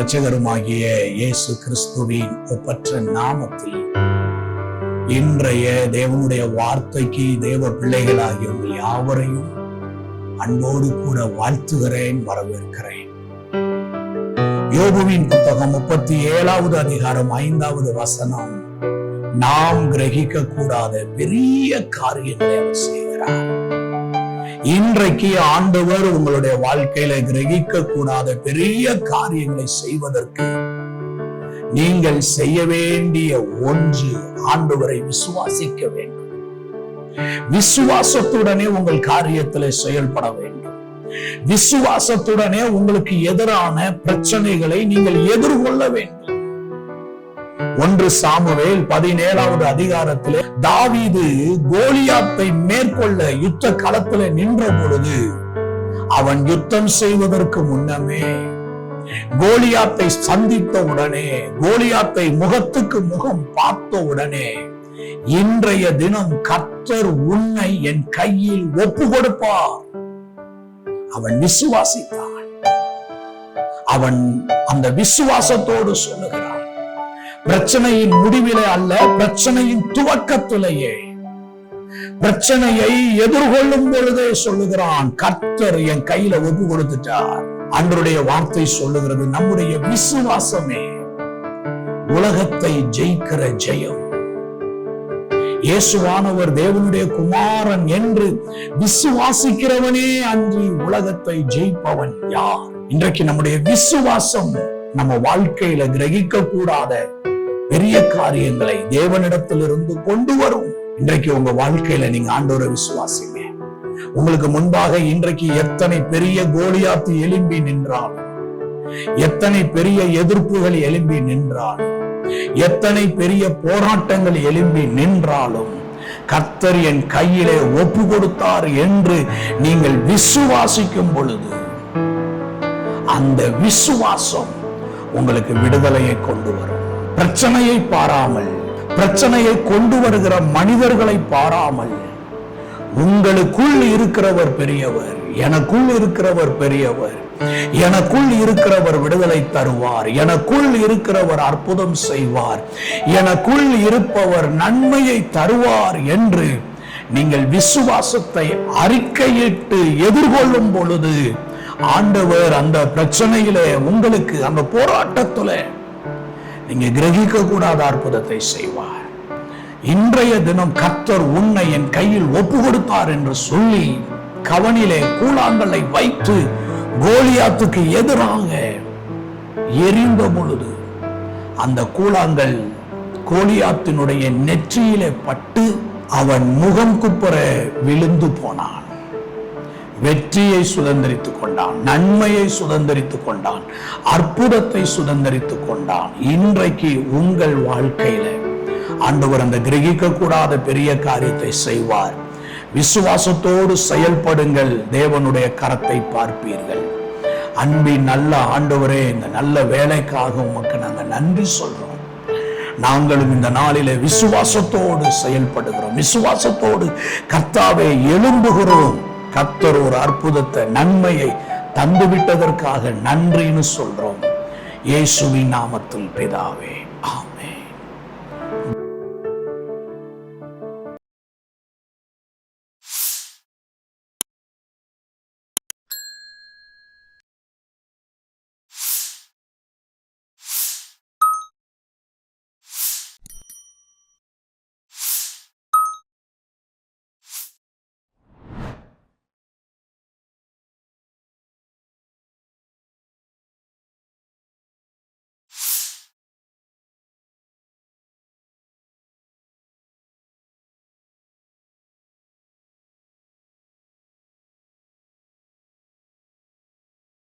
இரட்சகருமாகிய இயேசு கிறிஸ்துவின் ஒப்பற்ற நாமத்தில் இன்றைய தேவனுடைய வார்த்தைக்கு தேவ பிள்ளைகளாகிய உங்கள் யாவரையும் அன்போடு கூட வாழ்த்துகிறேன், வரவேற்கிறேன். யோபுவின் புத்தகம் 37வது அதிகாரம் 5வது வசனம், நாம் கிரகிக்க கூடாத பெரிய காரியங்களை அவர் செய்கிறார். இன்றைக்கு ஆண்டவர் உங்களுடைய வாழ்க்கையில கிரகிக்க கூடாத பெரிய காரியங்களை செய்வதற்கு நீங்கள் செய்ய வேண்டிய ஒன்று, ஆண்டவரை விசுவாசிக்க வேண்டும். விசுவாசத்துடனே உங்கள் காரியத்திலே செயல்பட வேண்டும். விசுவாசத்துடனே உங்களுக்கு எதிரான பிரச்சனைகளை நீங்கள் எதிர்கொள்ள வேண்டும். 1 சாமுவேல் 17வது அதிகாரத்திலே தாவீது கோலியாத்தை மேற்கொள்ள யுத்த களத்திலே நின்ற பொழுது, அவன் யுத்தம் செய்வதற்கு முன்னமே கோலியாத்தை சந்தித்த உடனே, கோலியாத்தை முகத்துக்கு முகம் பார்த்த உடனே, இன்றைய தினம் கர்த்தர் உன்னை என் கையில் ஒப்பு கொடுப்பார். அவன் விசுவாசித்தான். அவன் அந்த விசுவாசத்தோடு சொல்லுகிறான். பிரச்சனையின் முடிவிலே அல்ல, பிரச்சனையின் துவக்கத்திலேயே, பிரச்சனையை எதிர்கொள்ளும் பொழுதே சொல்லுகிறான், கர்த்தர் என் கையில ஒப்பு கொடுத்துட்டார். அன்றைய வார்த்தை சொல்லுகிறது, நம்முடைய விசுவாசமே உலகத்தை ஜெயிக்கிற ஜெயம். இயேசுவானவர் தேவனுடைய குமாரன் என்று விசுவாசிக்கிறவனே அன்றி உலகத்தை ஜெயிப்பவன் யார்? இன்றைக்கு நம்முடைய விசுவாசம் நம்ம வாழ்க்கையில கிரகிக்க கூடாத பெரிய காரியங்களை தேவனிடத்திலிருந்து கொண்டு வரும். இன்றைக்கு உங்க வாழ்க்கையில நீங்க ஆண்டவரை விசுவாசிங்க. உங்களுக்கு முன்பாக இன்றைக்கு எத்தனை பெரிய கோலியாத்து எழும்பி நின்றாலும், எத்தனை பெரிய எதிர்ப்புகள் எழும்பி நின்றாலும், எத்தனை பெரிய போராட்டங்கள் எழும்பி நின்றாலும், கர்த்தர் என் கையிலே ஒப்பு கொடுத்தார் என்று நீங்கள் விசுவாசிக்கும் பொழுது, அந்த விசுவாசம் உங்களுக்கு விடுதலையை கொண்டு வரும். பிரச்சனையை பாராமல், பிரச்சனையை கொண்டு வருகிற மனிதர்களை பாராமல், உங்களுக்குள் இருக்கிறவர் பெரியவர், எனக்குள் இருக்கிறவர் பெரியவர், எனக்குள் இருக்கிறவர் விடுதலை தருவார், எனக்குள் இருக்கிறவர் அற்புதம் செய்வார், எனக்குள் இருப்பவர் நன்மையை தருவார் என்று நீங்கள் விசுவாசத்தை அறிக்கையிட்டு எதிர்கொள்ளும் பொழுது, ஆண்டவர் அந்த பிரச்சனையிலே உங்களுக்கு, அந்த போராட்டத்துல நீங்க கிரகிக்க கூடாத அற்புதத்தை செய்வார். இன்றைய தினம் கர்த்தர் உன்னை என் கையில் ஒப்பு கொடுத்தார் என்று சொல்லி கவனிலே கூழாங்கல்லை வைத்து கோலியாத்துக்கு எதிராக எரிந்த பொழுது, அந்த கூழாங்கல் கோலியாத்தினுடைய நெற்றியிலே பட்டு அவன் முகம் குப்புற விழுந்து போனான். வெற்றியை சுதந்திரித்துக் கொண்டான், நன்மையை சுதந்திரித்துக் கொண்டான், அற்புதத்தை சுதந்திரித்துக் கொண்டான். இன்றைக்கு உங்கள் வாழ்க்கையில ஆண்டவர் அந்த கிரகிக்க கூடாத பெரிய காரியத்தை செய்வார். விசுவாசத்தோடு செயல்படுங்கள், தேவனுடைய கரத்தை பார்ப்பீர்கள். அன்பின் நல்ல ஆண்டவரே, இந்த நல்ல வேலைக்காக உமக்கு நாங்கள் நன்றி சொல்றோம். நாங்களும் இந்த நாளிலே விசுவாசத்தோடு செயல்படுகிறோம், விசுவாசத்தோடு கர்த்தாவே எழும்புகிறோம். கர்த்தர் ஒரு அற்புதத்தை, நன்மையை தந்துவிட்டதற்காக நன்றின்னு சொல்றோம். இயேசுவின் நாமத்தில் பிதாவே, ஆமென்.